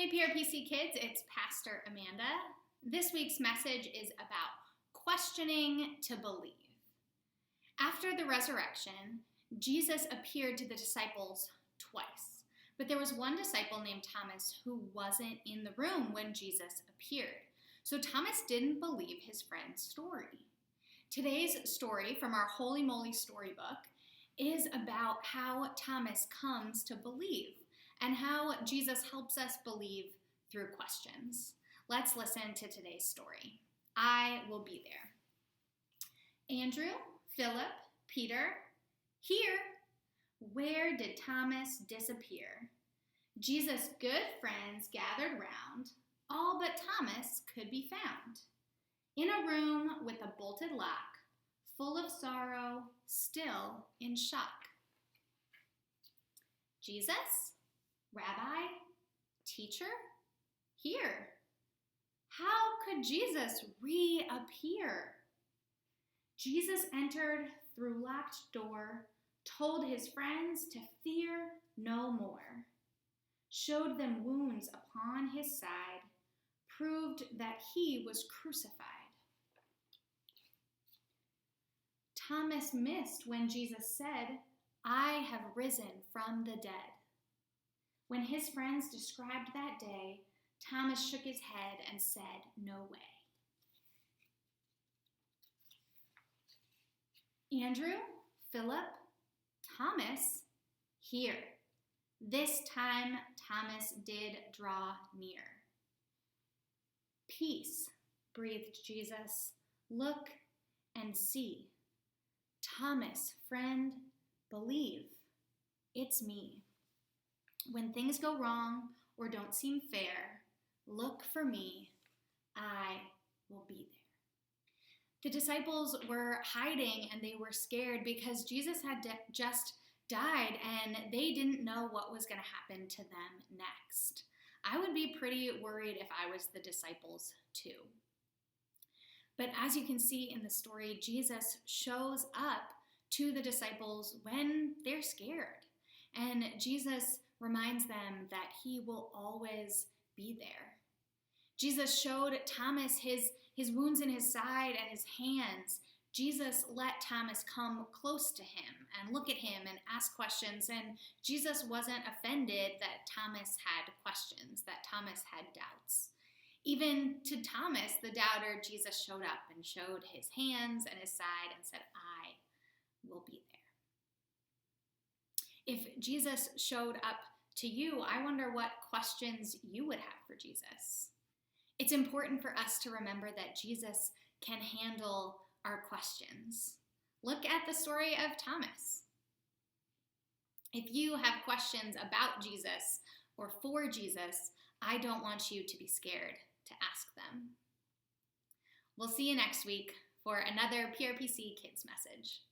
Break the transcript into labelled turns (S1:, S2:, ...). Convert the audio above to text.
S1: Hey PRPC Kids, it's Pastor Amanda. This week's message is about questioning to believe. After the resurrection, Jesus appeared to the disciples twice, but there was one disciple named Thomas who wasn't in the room when Jesus appeared. So Thomas didn't believe his friend's story. Today's story from our Holy Moly storybook is about how Thomas comes to believe and how Jesus helps us believe through questions. Let's listen to today's story. I will be there. Andrew, Philip, Peter, here. Where did Thomas disappear? Jesus' good friends gathered round. All but Thomas could be found. In a room with a bolted lock, full of sorrow, still in shock. Jesus? Rabbi? Teacher? Here. How could Jesus reappear? Jesus entered through locked door, told his friends to fear no more, showed them wounds upon his side, proved that he was crucified. Thomas missed when Jesus said, "I have risen from the dead." When his friends described that day, Thomas shook his head and said, "No way." Andrew, Philip, Thomas, here. This time Thomas did draw near. "Peace," breathed Jesus. "Look and see." "Thomas, friend, believe. It's me. When things go wrong or don't seem fair, look for me. I will be there." The disciples were hiding and they were scared because Jesus had just died and they didn't know what was going to happen to them next. I would be pretty worried if I was the disciples too. But as you can see in the story, Jesus shows up to the disciples when they're scared. And Jesus reminds them that he will always be there. Jesus showed Thomas his wounds in his side and his hands. Jesus let Thomas come close to him and look at him and ask questions. And Jesus wasn't offended that Thomas had questions, that Thomas had doubts. Even to Thomas, the doubter, Jesus showed up and showed his hands and his side and said, "I will be there." If Jesus showed up to you, I wonder what questions you would have for Jesus. It's important for us to remember that Jesus can handle our questions. Look at the story of Thomas. If you have questions about Jesus or for Jesus, I don't want you to be scared to ask them. We'll see you next week for another PRPC Kids message.